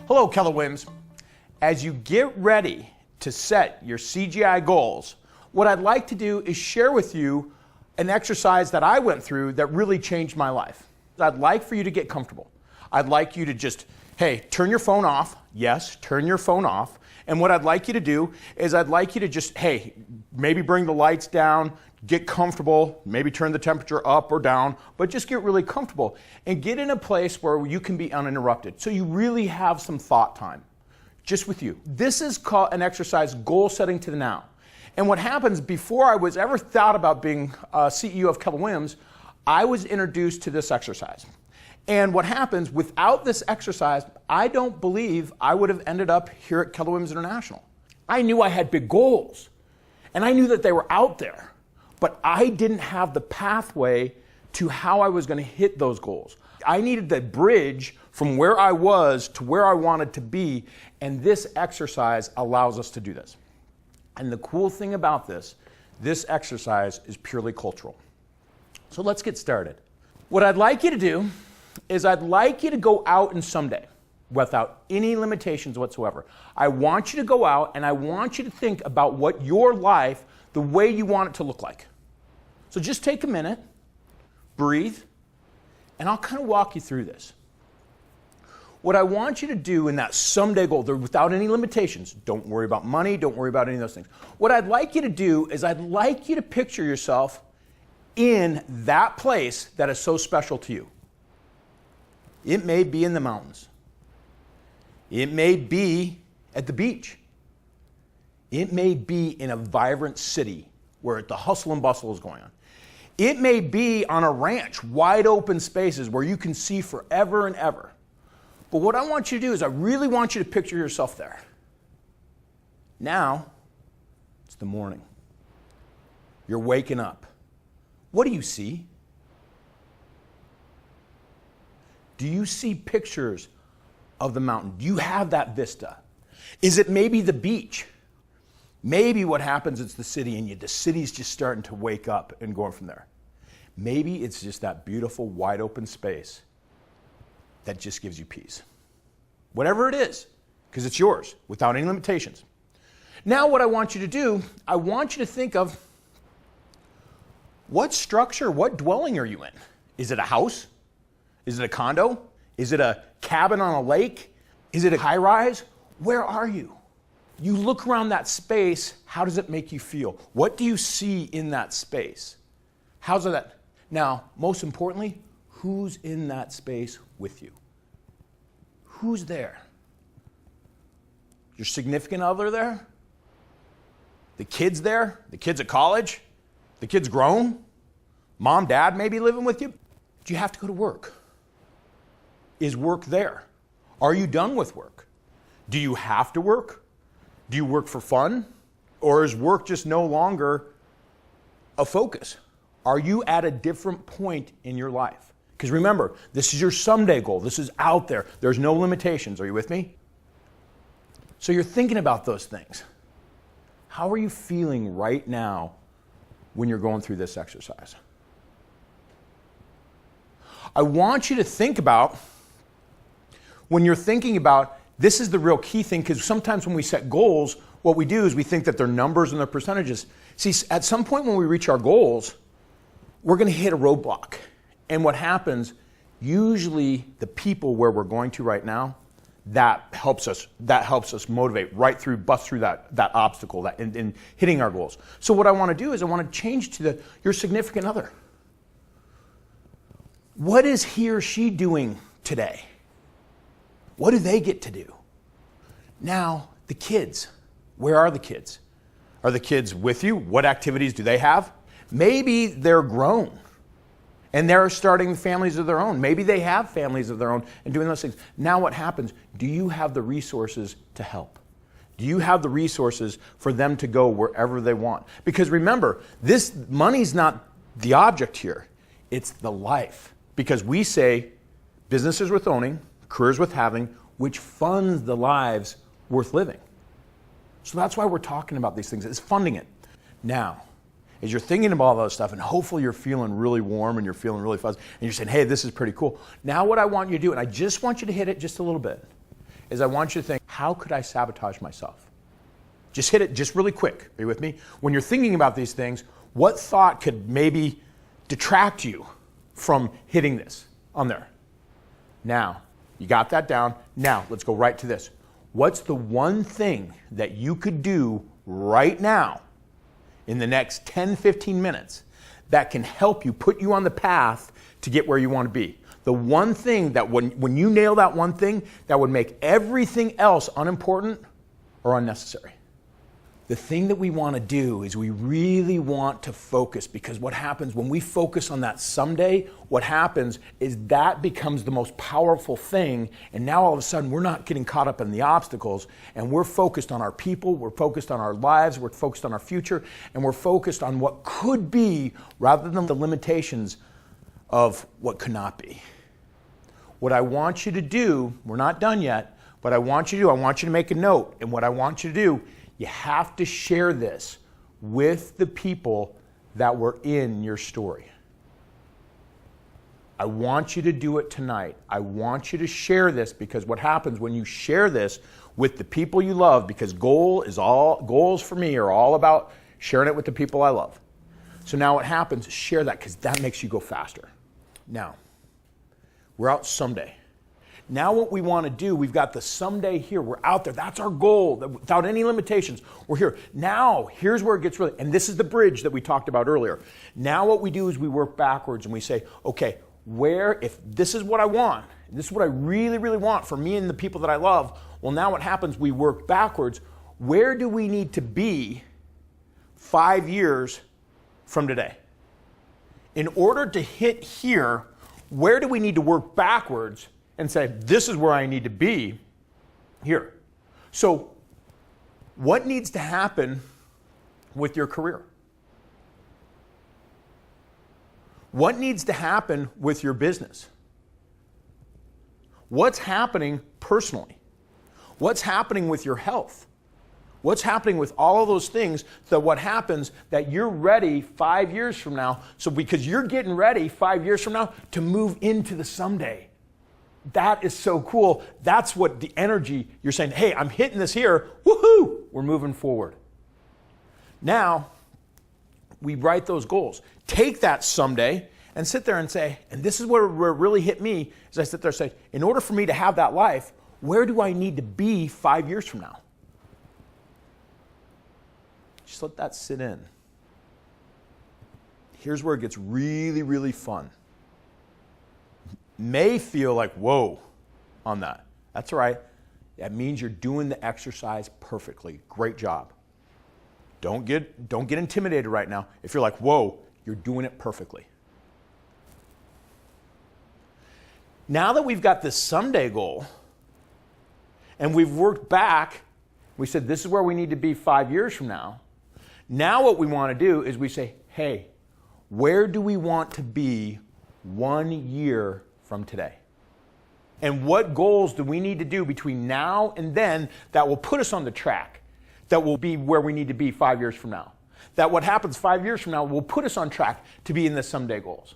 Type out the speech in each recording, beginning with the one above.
Hello, Keller Williams. As you get ready to set your CGI goals, what I'd like to do is share with you an exercise that I went through that really changed my life. I'd like for you to get comfortable. I'd like you to just, hey, turn your phone off. Yes, turn your phone off. And what I'd like you to do is I'd like you to just, hey, maybe bring the lights down, get comfortable, maybe turn the temperature up or down, but just get really comfortable and get in a place where you can be uninterrupted. So you really have some thought time just with you. This is called an exercise, goal setting to the now. And what happens, before I was ever thought about being CEO of Keller Williams, I was introduced to this exercise. And what happens, without this exercise, I don't believe I would have ended up here at Keller Williams International. I knew I had big goals, and I knew that they were out there, but I didn't have the pathway to how I was going to hit those goals. I needed the bridge from where I was to where I wanted to be, and this exercise allows us to do this. And the cool thing about this exercise is purely cultural. So let's get started. What I'd like you to do is I'd like you to go out and someday, without any limitations whatsoever, I want you to go out and I want you to think about what your life, the way you want it to look like. So just take a minute, breathe, and I'll kind of walk you through this. What I want you to do in that someday goal, without any limitations, don't worry about money, don't worry about any of those things. What I'd like you to do is I'd like you to picture yourself in that place that is so special to you. It may be in the mountains. It may be at the beach. It may be in a vibrant city where the hustle and bustle is going on. It may be on a ranch, wide open spaces where you can see forever and ever. But what I want you to do is I really want you to picture yourself there. Now, it's the morning. You're waking up. What do you see? Do you see pictures of the mountain? Do you have that vista? Is it maybe the beach? Maybe what happens is the city and the city's just starting to wake up and going from there. Maybe it's just that beautiful wide open space that just gives you peace. Whatever it is, because it's yours without any limitations. Now what I want you to do, I want you to think of what structure, what dwelling are you in? Is it a house? Is it a condo? Is it a cabin on a lake? Is it a high rise? Where are you? You look around that space, how does it make you feel? What do you see in that space? How's that? Now, most importantly, who's in that space with you? Who's there? Your significant other there? The kids there? The kids at college? The kids grown? Mom, dad maybe living with you? Do you have to go to work? Is work there? Are you done with work? Do you have to work? Do you work for fun? Or is work just no longer a focus? Are you at a different point in your life? Because remember, this is your someday goal. This is out there. There's no limitations. Are you with me? So you're thinking about those things. How are you feeling right now when you're going through this exercise? I want you to think about, when you're thinking about, this is the real key thing, because sometimes when we set goals, what we do is we think that they're numbers and they're percentages. See, at some point when we reach our goals, we're going to hit a roadblock. And what happens, usually the people where we're going to right now, that helps us motivate bust through that obstacle in hitting our goals. So what I want to do is I want to change to your significant other. What is he or she doing today? What do they get to do? Now, the kids. Where are the kids? Are the kids with you? What activities do they have? Maybe they're grown and they're starting families of their own. Maybe they have families of their own and doing those things. Now what happens? Do you have the resources to help? Do you have the resources for them to go wherever they want? Because remember, this money's not the object here. It's the life. Because we say businesses worth owning, careers worth having, which funds the lives worth living. So that's why we're talking about these things. It's funding it. Now, as you're thinking about all those stuff, and hopefully you're feeling really warm and you're feeling really fuzzy, and you're saying, hey, this is pretty cool. Now what I want you to do, and I just want you to hit it just a little bit, is I want you to think, how could I sabotage myself? Just hit it just really quick. Are you with me? When you're thinking about these things, what thought could maybe detract you from hitting this on there? Now, you got that down. Now, let's go right to this. What's the one thing that you could do right now in the next 10, 15 minutes that can help you, put you on the path to get where you want to be? The one thing that when you nail that one thing, that would make everything else unimportant or unnecessary. The thing that we want to do is we really want to focus, because what happens when we focus on that someday, what happens is that becomes the most powerful thing, and now all of a sudden we're not getting caught up in the obstacles, and we're focused on our people, we're focused on our lives, we're focused on our future, and we're focused on what could be rather than the limitations of what could not be. What I want you to do, we're not done yet, but I want you to make a note, and what I want you to do, you have to share this with the people that were in your story. I want you to do it tonight. I want you to share this, because what happens when you share this with the people you love, because goals for me are all about sharing it with the people I love. So now what happens, share that, because that makes you go faster. Now, we're out someday. Now what we want to do, we've got the someday here. We're out there. That's our goal. Without any limitations, we're here. Now, here's where it gets really, and this is the bridge that we talked about earlier. Now what we do is we work backwards and we say, okay, if this is what I want, this is what I really, really want for me and the people that I love, well, now what happens, we work backwards. Where do we need to be 5 years from today? In order to hit here, where do we need to work backwards and say, this is where I need to be here? So what needs to happen with your career? What needs to happen with your business? What's happening personally? What's happening with your health? What's happening with all of those things, that what happens that you're ready 5 years from now, so because you're getting ready 5 years from now to move into the someday. That is so cool. That's what the energy, you're saying, hey, I'm hitting this here. Woohoo! We're moving forward. Now, we write those goals. Take that someday and sit there and say, and this is where it really hit me, as I sit there and say, in order for me to have that life, where do I need to be 5 years from now? Just let that sit in. Here's where it gets really, really fun. May feel like, whoa, on that. That's all right. That means you're doing the exercise perfectly. Great job. Don't get intimidated right now. If you're like, whoa, you're doing it perfectly. Now that we've got this someday goal, and we've worked back, we said this is where we need to be 5 years from now. Now what we want to do is we say, hey, where do we want to be 1 year from today? And what goals do we need to do between now and then that will put us on the track, that will be where we need to be 5 years from now? That what happens 5 years from now will put us on track to be in the someday goals.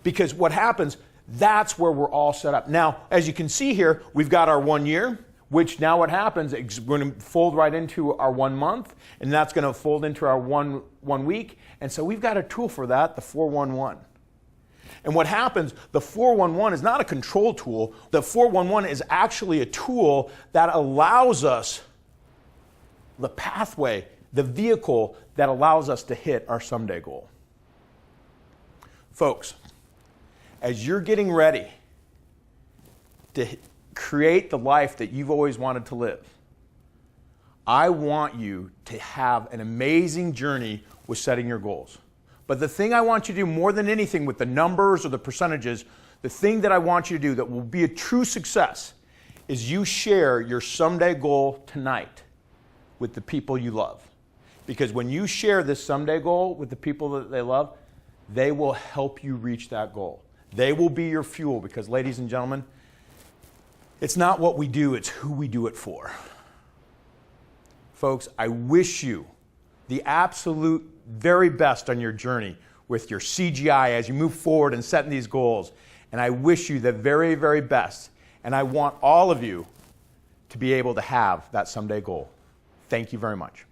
Because what happens, that's where we're all set up. Now, as you can see here, we've got our 1 year, which now what happens, it's going to fold right into our 1 month, and that's going to fold into our one week. And so we've got a tool for that, the 411. And what happens, the 411 is not a control tool. The 411 is actually a tool that allows us the pathway, the vehicle that allows us to hit our someday goal. Folks, as you're getting ready to create the life that you've always wanted to live, I want you to have an amazing journey with setting your goals. But the thing I want you to do more than anything with the numbers or the percentages, the thing that I want you to do that will be a true success is you share your someday goal tonight with the people you love. Because when you share this someday goal with the people that they love, they will help you reach that goal. They will be your fuel, because, ladies and gentlemen, it's not what we do, it's who we do it for. Folks, I wish you the absolute very best on your journey with your CGI as you move forward and setting these goals. And I wish you the very, very best And I want all of you to be able to have that someday goal. Thank you very much.